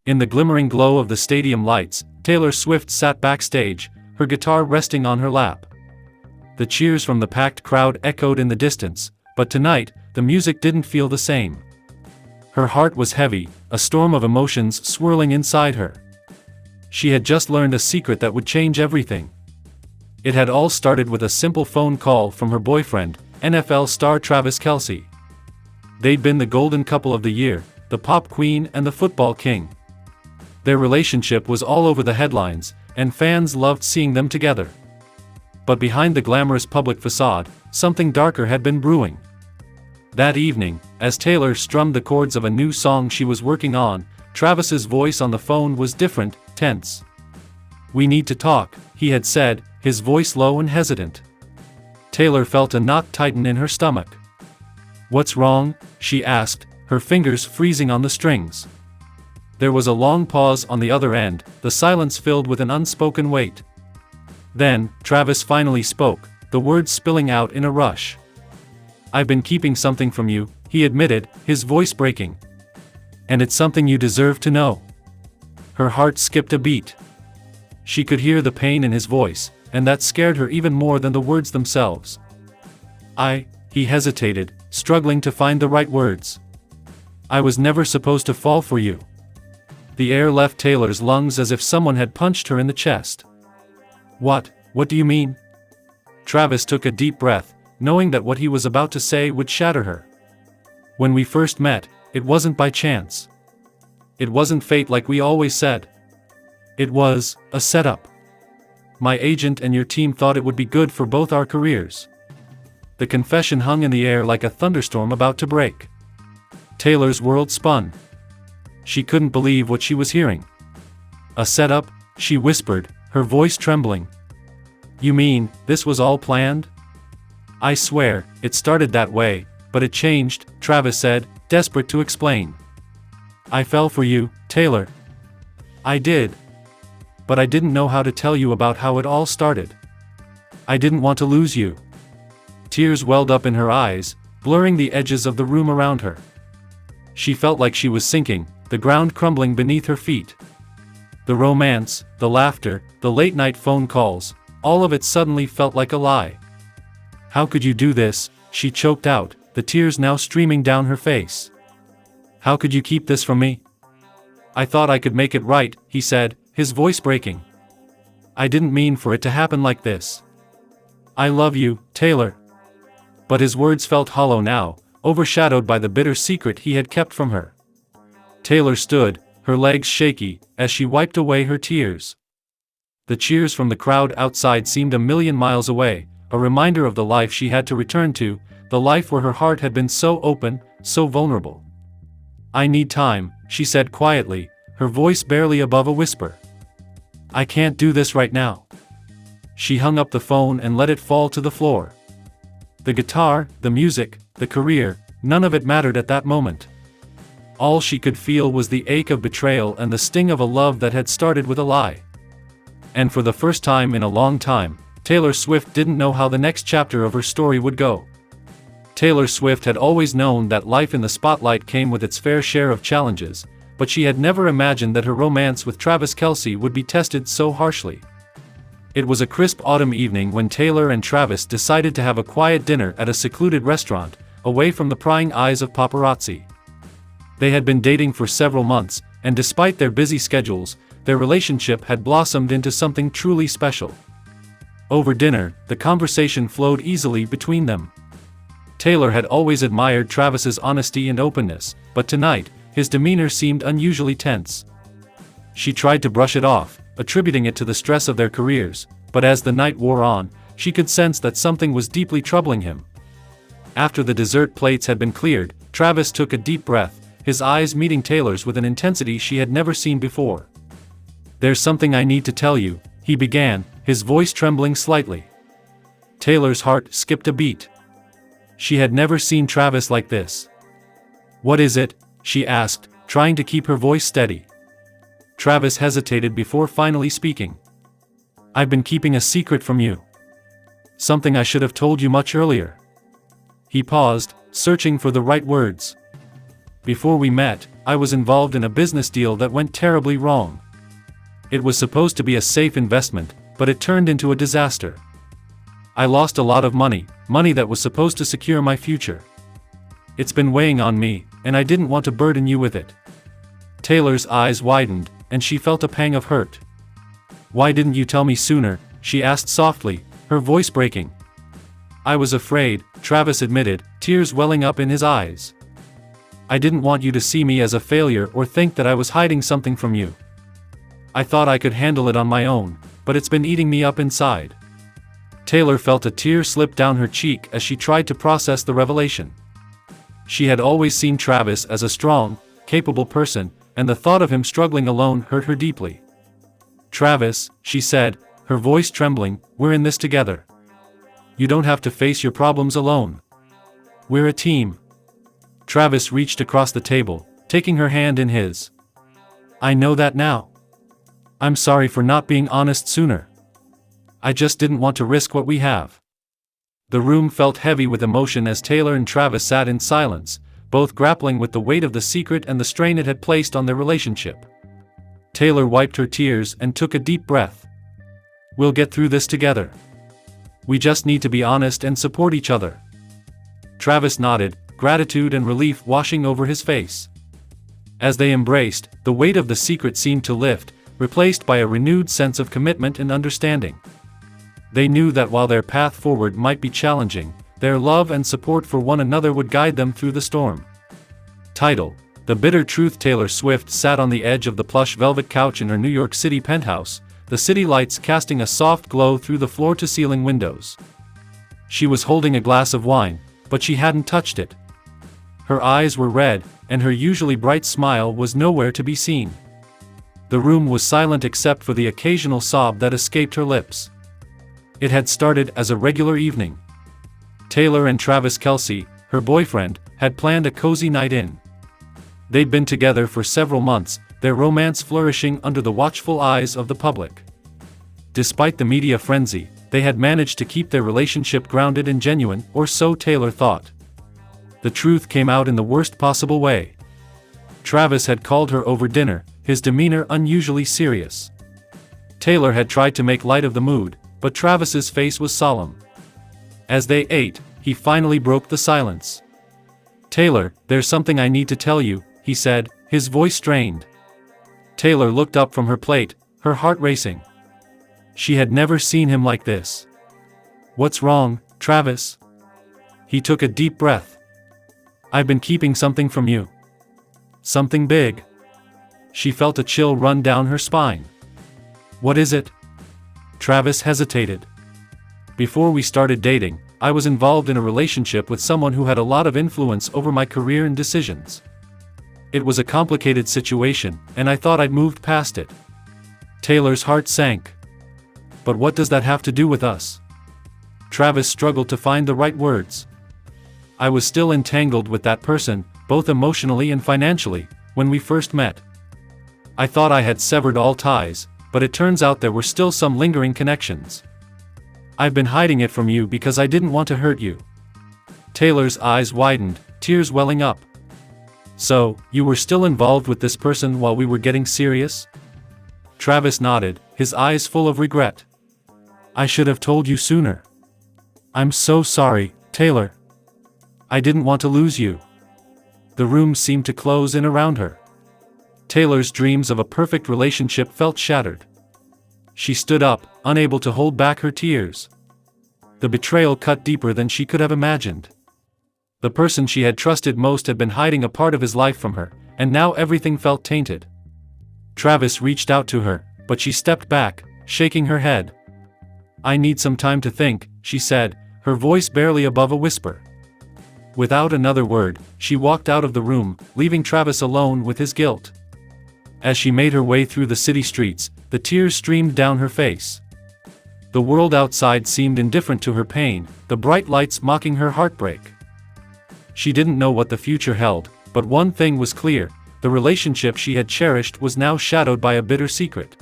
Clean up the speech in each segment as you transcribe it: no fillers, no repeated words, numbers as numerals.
In the glimmering glow of the stadium lights, Taylor Swift sat backstage, her guitar resting on her lap. The cheers from the packed crowd echoed in the distance, but tonight, the music didn't feel the same. Her heart was heavy, a storm of emotions swirling inside her. She had just learned a secret that would change everything. It had all started with a simple phone call from her boyfriend, NFL star Travis Kelce. They'd been the golden couple of the year, the pop queen and the football king. Their relationship was all over the headlines, and fans loved seeing them together. But behind the glamorous public facade, something darker had been brewing. That evening, as Taylor strummed the chords of a new song she was working on, Travis's voice on the phone was different, tense. "We need to talk," he had said, his voice low and hesitant. Taylor felt a knot tighten in her stomach. "What's wrong?" she asked, her fingers freezing on the strings. There was a long pause on the other end, the silence filled with an unspoken weight. Then, Travis finally spoke, the words spilling out in a rush. "I've been keeping something from you," he admitted, his voice breaking. "And it's something you deserve to know." Her heart skipped a beat. She could hear the pain in his voice, and that scared her even more than the words themselves. He hesitated, struggling to find the right words. "I was never supposed to fall for you." The air left Taylor's lungs as if someone had punched her in the chest. What do you mean?" Travis took a deep breath, knowing that what he was about to say would shatter her. "When we first met, it wasn't by chance. It wasn't fate like we always said. It was a setup. My agent and your team thought it would be good for both our careers." The confession hung in the air like a thunderstorm about to break. Taylor's world spun. She couldn't believe what she was hearing. "A setup?" she whispered, her voice trembling. "You mean, this was all planned?" "I swear, it started that way, but it changed," Travis said, desperate to explain. "I fell for you, Taylor. I did. But I didn't know how to tell you about how it all started. I didn't want to lose you." Tears welled up in her eyes, blurring the edges of the room around her. She felt like she was sinking, the ground crumbling beneath her feet. The romance, the laughter, the late-night phone calls, all of it suddenly felt like a lie. "How could you do this?" she choked out, the tears now streaming down her face. "How could you keep this from me?" "I thought I could make it right," he said, his voice breaking. "I didn't mean for it to happen like this. I love you, Taylor." But his words felt hollow now, overshadowed by the bitter secret he had kept from her. Taylor stood, her legs shaky, as she wiped away her tears. The cheers from the crowd outside seemed a million miles away, a reminder of the life she had to return to, the life where her heart had been so open, so vulnerable. "I need time," she said quietly, her voice barely above a whisper. "I can't do this right now." She hung up the phone and let it fall to the floor. The guitar, the music, the career, none of it mattered at that moment. All she could feel was the ache of betrayal and the sting of a love that had started with a lie. And for the first time in a long time, Taylor Swift didn't know how the next chapter of her story would go. Taylor Swift had always known that life in the spotlight came with its fair share of challenges, but she had never imagined that her romance with Travis Kelce would be tested so harshly. It was a crisp autumn evening when Taylor and Travis decided to have a quiet dinner at a secluded restaurant, away from the prying eyes of paparazzi. They had been dating for several months, and despite their busy schedules, their relationship had blossomed into something truly special. Over dinner, the conversation flowed easily between them. Taylor had always admired Travis's honesty and openness, but tonight, his demeanor seemed unusually tense. She tried to brush it off, attributing it to the stress of their careers, but as the night wore on, she could sense that something was deeply troubling him. After the dessert plates had been cleared, Travis took a deep breath, his eyes meeting Taylor's with an intensity she had never seen before. "There's something I need to tell you," he began, his voice trembling slightly. Taylor's heart skipped a beat. She had never seen Travis like this. "What is it?" she asked, trying to keep her voice steady. Travis hesitated before finally speaking. "I've been keeping a secret from you. Something I should have told you much earlier." He paused, searching for the right words. Before we met, I was involved in a business deal that went terribly wrong. It was supposed to be a safe investment, but it turned into a disaster. I lost a lot of money that was supposed to secure my future. It's been weighing on me, and I didn't want to burden you with it." Taylor's eyes widened, and she felt a pang of hurt. "Why didn't you tell me sooner?" she asked softly, her voice breaking. "I was afraid," Travis admitted, tears welling up in his eyes. "I didn't want you to see me as a failure or think that I was hiding something from you. I thought I could handle it on my own, but it's been eating me up inside." Taylor felt a tear slip down her cheek as she tried to process the revelation. She had always seen Travis as a strong, capable person, and the thought of him struggling alone hurt her deeply. "Travis," she said, her voice trembling, "we're in this together. You don't have to face your problems alone. We're a team." Travis reached across the table, taking her hand in his. "I know that now. I'm sorry for not being honest sooner. I just didn't want to risk what we have." The room felt heavy with emotion as Taylor and Travis sat in silence, both grappling with the weight of the secret and the strain it had placed on their relationship. Taylor wiped her tears and took a deep breath. "We'll get through this together. We just need to be honest and support each other." Travis nodded, gratitude and relief washing over his face. As they embraced, the weight of the secret seemed to lift, replaced by a renewed sense of commitment and understanding. They knew that while their path forward might be challenging, their love and support for one another would guide them through the storm. Title: The Bitter Truth. Taylor Swift sat on the edge of the plush velvet couch in her New York City penthouse, the city lights casting a soft glow through the floor-to-ceiling windows. She was holding a glass of wine, but she hadn't touched it. Her eyes were red, and her usually bright smile was nowhere to be seen. The room was silent except for the occasional sob that escaped her lips. It had started as a regular evening. Taylor and Travis Kelce, her boyfriend, had planned a cozy night in. They'd been together for several months, their romance flourishing under the watchful eyes of the public. Despite the media frenzy, they had managed to keep their relationship grounded and genuine, or so Taylor thought. The truth came out in the worst possible way. Travis had called her over dinner, his demeanor unusually serious. Taylor had tried to make light of the mood, but Travis's face was solemn. As they ate, he finally broke the silence. "Taylor, there's something I need to tell you," he said, his voice strained. Taylor looked up from her plate, her heart racing. She had never seen him like this. "What's wrong, Travis?" He took a deep breath. "I've been keeping something from you. Something big." She felt a chill run down her spine. "What is it?" Travis hesitated. "Before we started dating, I was involved in a relationship with someone who had a lot of influence over my career and decisions. It was a complicated situation, and I thought I'd moved past it." Taylor's heart sank. "But what does that have to do with us?" Travis struggled to find the right words. "I was still entangled with that person, both emotionally and financially, when we first met. I thought I had severed all ties, but it turns out there were still some lingering connections. I've been hiding it from you because I didn't want to hurt you." Taylor's eyes widened, tears welling up. "So, you were still involved with this person while we were getting serious?" Travis nodded, his eyes full of regret. "I should have told you sooner. I'm so sorry, Taylor. I didn't want to lose you." The room seemed to close in around her. Taylor's dreams of a perfect relationship felt shattered. She stood up, unable to hold back her tears. The betrayal cut deeper than she could have imagined. The person she had trusted most had been hiding a part of his life from her, and now everything felt tainted. Travis reached out to her, but she stepped back, shaking her head. "I need some time to think," she said, her voice barely above a whisper. Without another word, she walked out of the room, leaving Travis alone with his guilt. As she made her way through the city streets, the tears streamed down her face. The world outside seemed indifferent to her pain, the bright lights mocking her heartbreak. She didn't know what the future held, but one thing was clear: the relationship she had cherished was now shadowed by a bitter secret.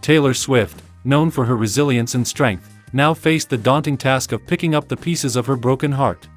Taylor Swift, known for her resilience and strength, now faced the daunting task of picking up the pieces of her broken heart.